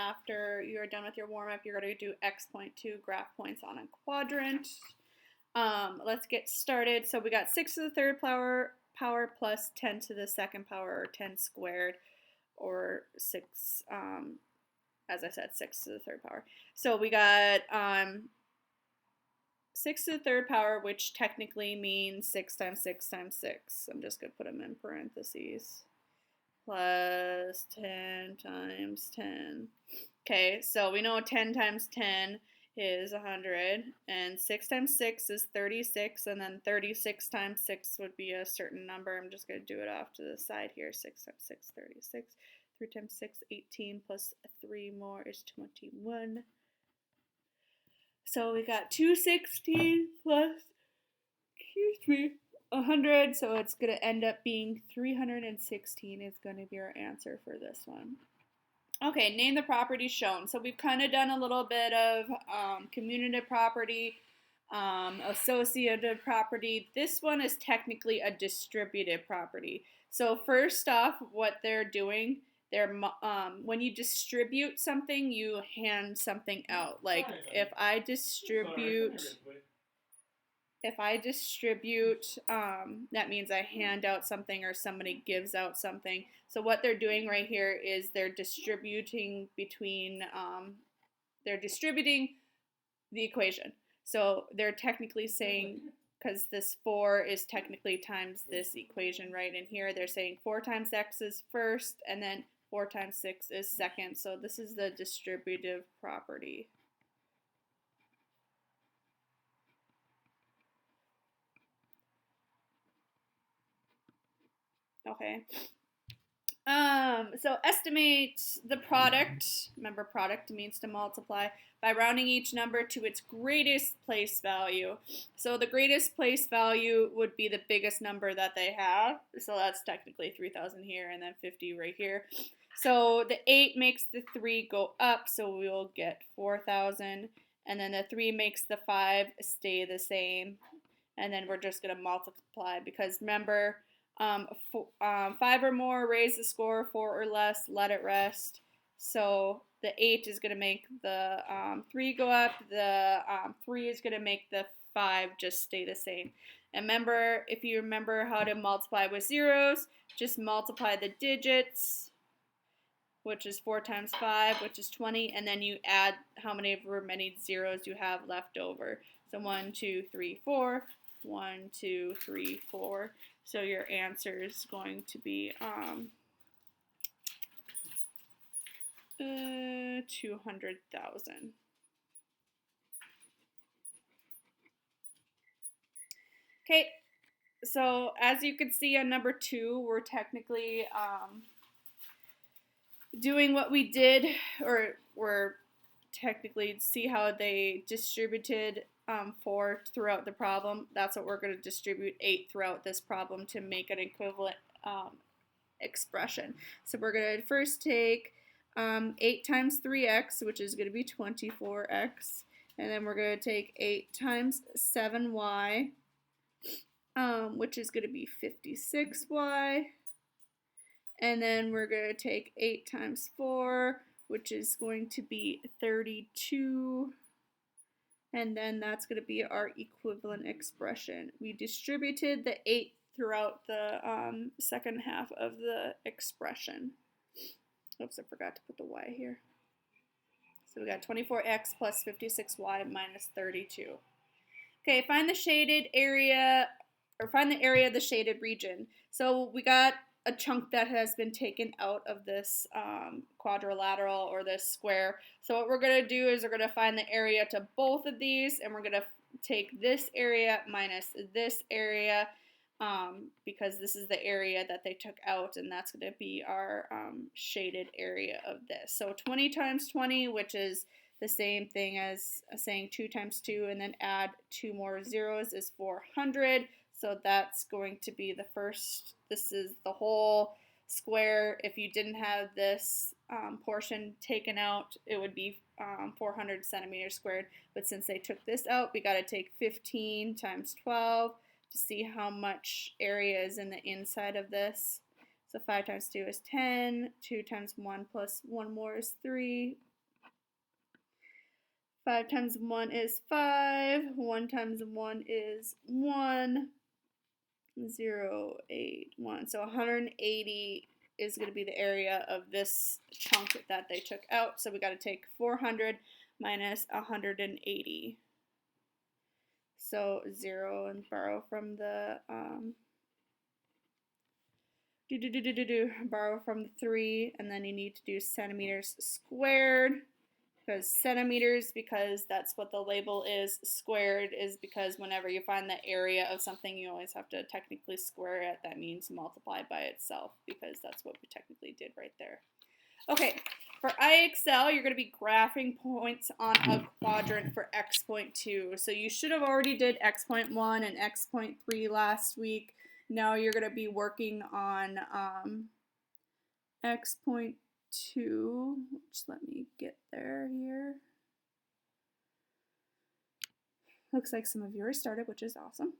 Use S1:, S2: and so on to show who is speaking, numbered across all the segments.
S1: after you're done with your warm-up, you're going to do X.2 graph points on a quadrant. Let's get started. So we got 6 to the third power plus 10 to the second power, or 10 squared, or 6, as I said, 6 to the third power. So we got 6 to the third power, which technically means 6 times 6 times 6. I'm just going to put them in parentheses. Plus 10 times 10. Okay, so we know 10 times 10 is 100, and 6 times 6 is 36, and then 36 times 6 would be a certain number. I'm just going to do it off to the side here. 6 times 6, 36. 3 times 6, 18, plus 3 more is 21. So we got 216 plus, 100, so it's going to end up being 316 is going to be our answer for this one. Okay, name the property shown. So we've kind of done a little bit of commutative property, associative property. This one is technically a distributive property. So first off, what they're doing, when you distribute something, you hand something out. Like if I distribute, that means I hand out something or somebody gives out something. So what they're doing right here is they're distributing between, they're distributing the equation. So they're technically saying, because this 4 is technically times this equation right in here, they're saying 4 times x is first, and then 4 times 6 is second. So this is the distributive property. Okay. So estimate the product. Remember, product means to multiply by rounding each number to its greatest place value. So the greatest place value would be the biggest number that they have. So that's technically 3,000 here and then 50 right here. So the 8 makes the 3 go up, so we will get 4,000. And then the 3 makes the 5 stay the same. And then we're just going to multiply because remember, 5 or more, raise the score. 4 or less, let it rest. So the 8 is going to make the 3 go up. The 3 is going to make the 5 just stay the same. And remember, if you remember how to multiply with zeros, just multiply the digits, which is 4 times 5, which is 20, and then you add how many zeros you have left over. So 1, 2, 3, 4. 1, 2, 3, 4. So your answer is going to be 200,000. Okay, so as you can see on number 2, we're technically doing what we did, or we're technically see how they distributed 4 throughout the problem. That's what we're going to distribute 8 throughout this problem to make an equivalent expression. So we're going to first take 8 times 3x, which is going to be 24x, and then we're going to take 8 times 7y, which is going to be 56y, and then we're going to take 8 times 4, which is going to be 32, and then that's going to be our equivalent expression. We distributed the 8 throughout the second half of the expression. Oops, I forgot to put the y here. So we got 24x plus 56y minus 32. Okay, find the shaded area, or find the area of the shaded region. So we got a chunk that has been taken out of this quadrilateral or this square. So what we're going to do is we're going to find the area to both of these, and we're going to take this area minus this area because this is the area that they took out, and that's going to be our shaded area of this. So 20 times 20, which is the same thing as saying 2 times 2 and then add 2 more zeros, is 400. So that's going to be the first, this is the whole square. If you didn't have this portion taken out, it would be 400 centimeters squared. But since they took this out, we got to take 15 times 12 to see how much area is in the inside of this. So 5 times 2 is 10, 2 times 1 plus 1 more is 3, 5 times 1 is 5. 1 times 1 is 1. 0, 8, 1. So 180 is going to be the area of this chunk that they took out. So we got to take 400 minus 180. So 0 and borrow from the borrow from the 3, and then you need to do centimeters squared. Because centimeters, because that's what the label is. Squared is because whenever you find the area of something, you always have to technically square it. That means multiply by itself, because that's what we technically did right there. Okay, for IXL, you're going to be graphing points on a quadrant for X.2. So you should have already did X.1 and X.3 last week. Now you're going to be working on X.2, which let me get there here. Looks like some of yours started, which is awesome.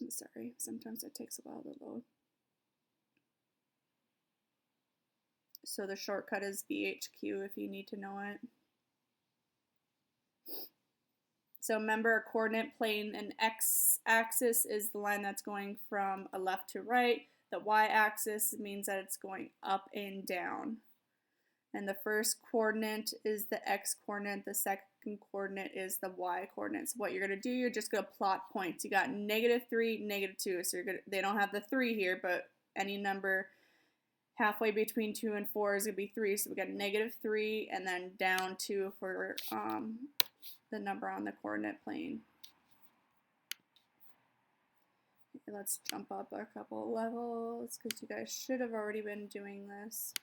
S1: I'm sorry, sometimes it takes a while to load. So the shortcut is BHQ if you need to know it. So remember, a coordinate plane, an x-axis is the line that's going from a left to right. The y-axis means that it's going up and down. And the first coordinate is the x-coordinate. The second coordinate is the y-coordinate. So what you're going to do, you're just going to plot points. You got -3, -2. So they don't have the 3 here, but any number halfway between 2 and 4 is going to be 3. So we got -3 and then down 2 for the number on the coordinate plane. Okay, let's jump up a couple levels because you guys should have already been doing this.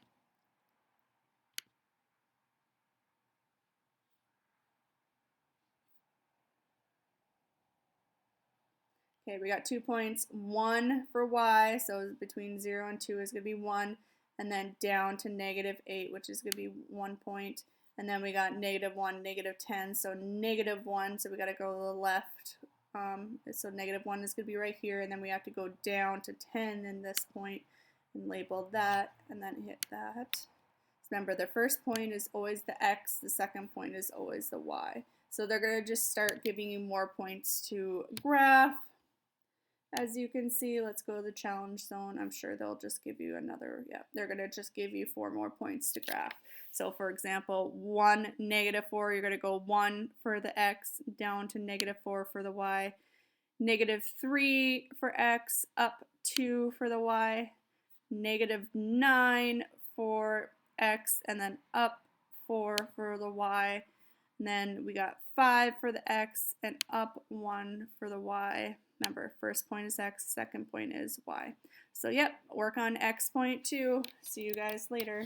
S1: Okay, we got 2 points, 1 for y, so between 0 and 2 is going to be 1, and then down to -8, which is going to be 1 point. And then we got -1, -10, so -1, so we got to go to the left. So -1 is going to be right here, and then we have to go down to 10 in this point and label that, and then hit that. Remember, the first point is always the x, the second point is always the y. So they're going to just start giving you more points to graph. As you can see, let's go to the challenge zone. I'm sure they'll just give you another, yeah, they're going to just give you 4 more points to graph. So for example, 1, -4, you're going to go 1 for the x, down to -4 for the y, -3 for x, up 2 for the y, -9 for x, and then up 4 for the y. And then we got 5 for the x and up 1 for the y. Remember, first point is x, second point is y. So yep, work on X.2. See you guys later.